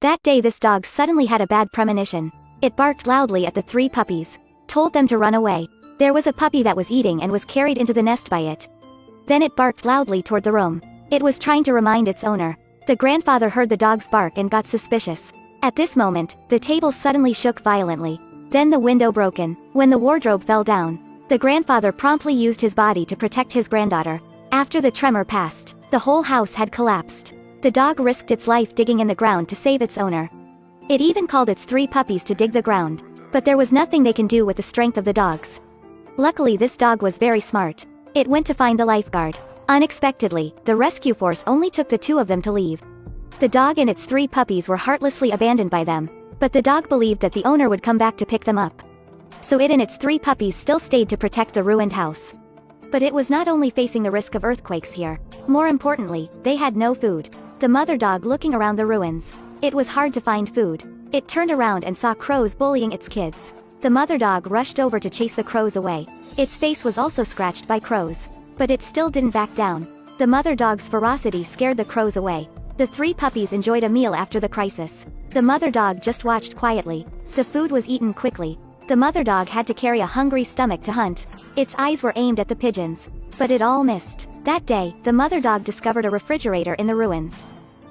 That day this dog suddenly had a bad premonition. It barked loudly at the 3 puppies, told them to run away. There was a puppy that was eating and was carried into the nest by it. Then it barked loudly toward the room. It was trying to remind its owner. The grandfather heard the dog's bark and got suspicious. At this moment, the table suddenly shook violently. Then the window broken. When the wardrobe fell down, the grandfather promptly used his body to protect his granddaughter. After the tremor passed, the whole house had collapsed. The dog risked its life digging in the ground to save its owner. It even called its 3 puppies to dig the ground. But there was nothing they can do with the strength of the dogs. Luckily this dog was very smart. It went to find the lifeguard. Unexpectedly, the rescue force only took the 2 of them to leave. The dog and its 3 puppies were heartlessly abandoned by them, but the dog believed that the owner would come back to pick them up. So it and its 3 puppies still stayed to protect the ruined house. But it was not only facing the risk of earthquakes here. More importantly, they had no food. The mother dog looking around the ruins. It was hard to find food. It turned around and saw crows bullying its kids. The mother dog rushed over to chase the crows away. Its face was also scratched by crows. But it still didn't back down. The mother dog's ferocity scared the crows away. The 3 puppies enjoyed a meal after the crisis. The mother dog just watched quietly. The food was eaten quickly. The mother dog had to carry a hungry stomach to hunt. Its eyes were aimed at the pigeons. But it all missed. That day, the mother dog discovered a refrigerator in the ruins.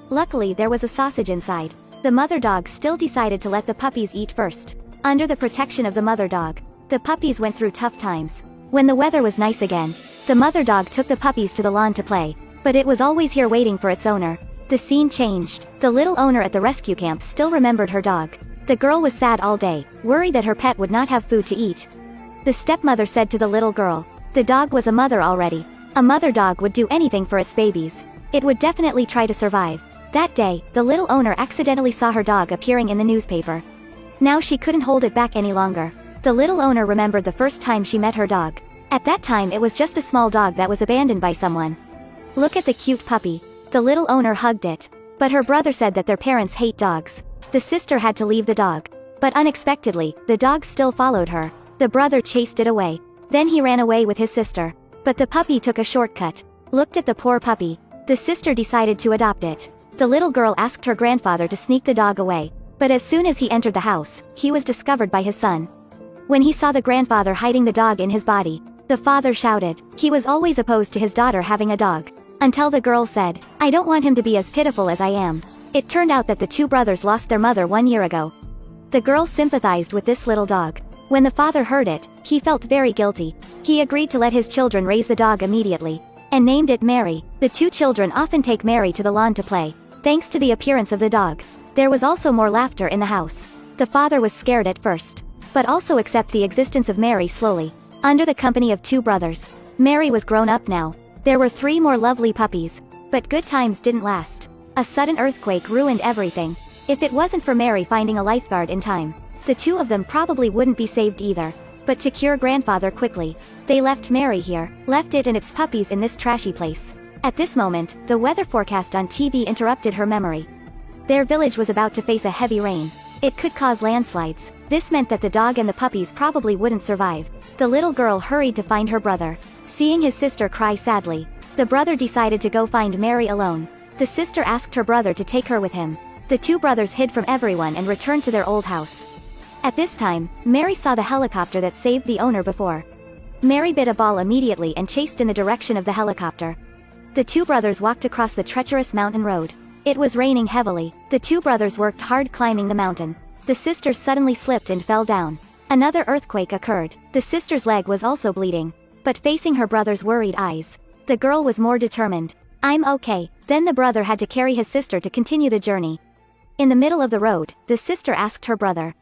Luckily there was a sausage inside. The mother dog still decided to let the puppies eat first. Under the protection of the mother dog, the puppies went through tough times. When the weather was nice again, the mother dog took the puppies to the lawn to play. But it was always here waiting for its owner. The scene changed. The little owner at the rescue camp still remembered her dog. The girl was sad all day, worried that her pet would not have food to eat. The stepmother said to the little girl, the dog was a mother already. A mother dog would do anything for its babies. It would definitely try to survive. That day, the little owner accidentally saw her dog appearing in the newspaper. Now she couldn't hold it back any longer. The little owner remembered the first time she met her dog. At that time it was just a small dog that was abandoned by someone. Look at the cute puppy. The little owner hugged it. But her brother said that their parents hate dogs. The sister had to leave the dog. But unexpectedly, the dog still followed her. The brother chased it away. Then he ran away with his sister. But the puppy took a shortcut. Looked at the poor puppy. The sister decided to adopt it. The little girl asked her grandfather to sneak the dog away. But as soon as he entered the house, he was discovered by his son. When he saw the grandfather hiding the dog in his body, the father shouted. He was always opposed to his daughter having a dog. Until the girl said, I don't want him to be as pitiful as I am. It turned out that the 2 brothers lost their mother 1 year ago. The girl sympathized with this little dog. When the father heard it, he felt very guilty. He agreed to let his children raise the dog immediately. And named it Mary. The 2 children often take Mary to the lawn to play. Thanks to the appearance of the dog. There was also more laughter in the house. The father was scared at first. But also accept the existence of Mary slowly. Under the company of 2 brothers. Mary was grown up now. There were 3 more lovely puppies. But good times didn't last. A sudden earthquake ruined everything. If it wasn't for Mary finding a lifeguard in time, the 2 of them probably wouldn't be saved either. But to cure grandfather quickly, they left Mary here, left it and its puppies in this trashy place. At this moment, the weather forecast on TV interrupted her memory. Their village was about to face a heavy rain. It could cause landslides. This meant that the dog and the puppies probably wouldn't survive. The little girl hurried to find her brother. Seeing his sister cry sadly, the brother decided to go find Mary alone. The sister asked her brother to take her with him. The 2 brothers hid from everyone and returned to their old house. At this time, Mary saw the helicopter that saved the owner before. Mary bit a ball immediately and chased in the direction of the helicopter. The 2 brothers walked across the treacherous mountain road. It was raining heavily. The 2 brothers worked hard climbing the mountain. The sister suddenly slipped and fell down. Another earthquake occurred. The sister's leg was also bleeding. But facing her brother's worried eyes, the girl was more determined. I'm okay. Then the brother had to carry his sister to continue the journey. In the middle of the road, the sister asked her brother,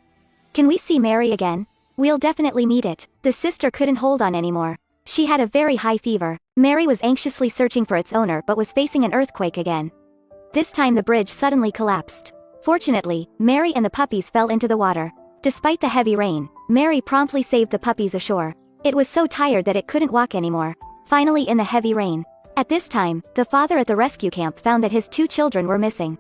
can we see Mary again? We'll definitely need it. The sister couldn't hold on anymore. She had a very high fever. Mary was anxiously searching for its owner but was facing an earthquake again. This time the bridge suddenly collapsed. Fortunately, Mary and the puppies fell into the water. Despite the heavy rain, Mary promptly saved the puppies ashore. It was so tired that it couldn't walk anymore. Finally in the heavy rain. At this time, the father at the rescue camp found that his 2 children were missing.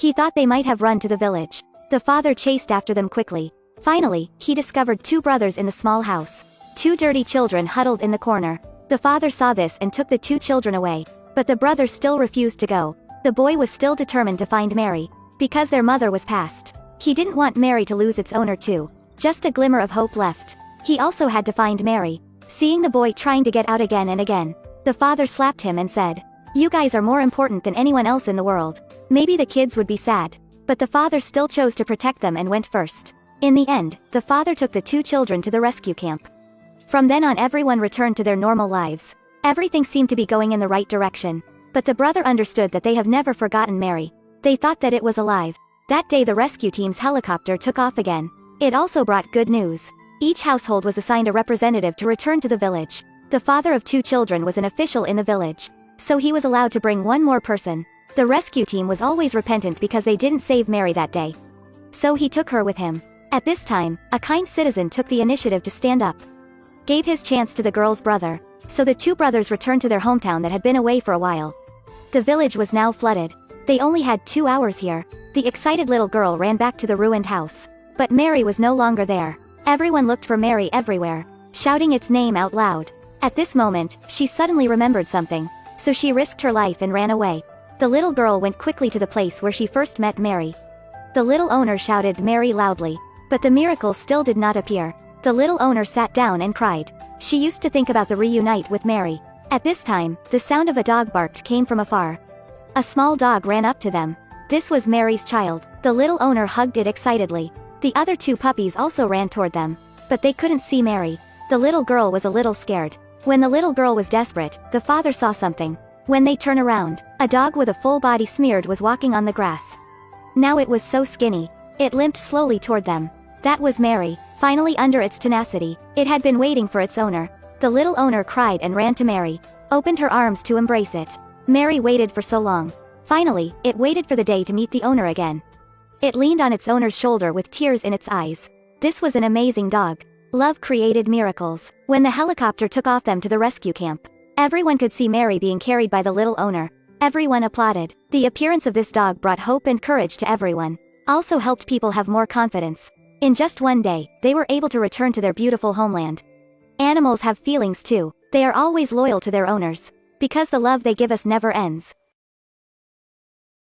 He thought they might have run to the village. The father chased after them quickly. Finally, he discovered 2 brothers in the small house. 2 dirty children huddled in the corner. The father saw this and took the 2 children away. But the brothers still refused to go. The boy was still determined to find Mary. because their mother was passed. He didn't want Mary to lose its owner too. Just a glimmer of hope left. He also had to find Mary. Seeing the boy trying to get out again and again, the father slapped him and said, "You guys are more important than anyone else in the world." Maybe the kids would be sad. But the father still chose to protect them and went first. In the end, the father took the two children to the rescue camp. From then on, everyone returned to their normal lives. Everything seemed to be going in the right direction. But the brother understood that they have never forgotten Mary. They thought that it was alive. That day the rescue team's helicopter took off again. It also brought good news. Each household was assigned a representative to return to the village. The father of two children was an official in the village. So he was allowed to bring one more person. The rescue team was always repentant because they didn't save Mary that day. So he took her with him. At this time, a kind citizen took the initiative to stand up. Gave his chance to the girl's brother. So the two brothers returned to their hometown that had been away for a while. The village was now flooded. They only had 2 hours here. The excited little girl ran back to the ruined house. But Mary was no longer there. Everyone looked for Mary everywhere, shouting its name out loud. At this moment, she suddenly remembered something. So she risked her life and ran away. The little girl went quickly to the place where she first met Mary. The little owner shouted Mary loudly. But the miracle still did not appear. The little owner sat down and cried. She used to think about the reunite with Mary. At this time, the sound of a dog barked came from afar. A small dog ran up to them. This was Mary's child. The little owner hugged it excitedly. The other two puppies also ran toward them. But they couldn't see Mary. The little girl was a little scared. When the little girl was desperate, the father saw something. When they turned around, a dog with a full body smeared was walking on the grass. Now it was so skinny. It limped slowly toward them. That was Mary. Finally, under its tenacity, it had been waiting for its owner. The little owner cried and ran to Mary, opened her arms to embrace it. Mary waited for so long. Finally, it waited for the day to meet the owner again. It leaned on its owner's shoulder with tears in its eyes. This was an amazing dog. Love created miracles. When the helicopter took off them to the rescue camp, everyone could see Mary being carried by the little owner. Everyone applauded. The appearance of this dog brought hope and courage to everyone. Also helped people have more confidence. In just one day, they were able to return to their beautiful homeland. Animals have feelings too. They are always loyal to their owners. Because the love they give us never ends.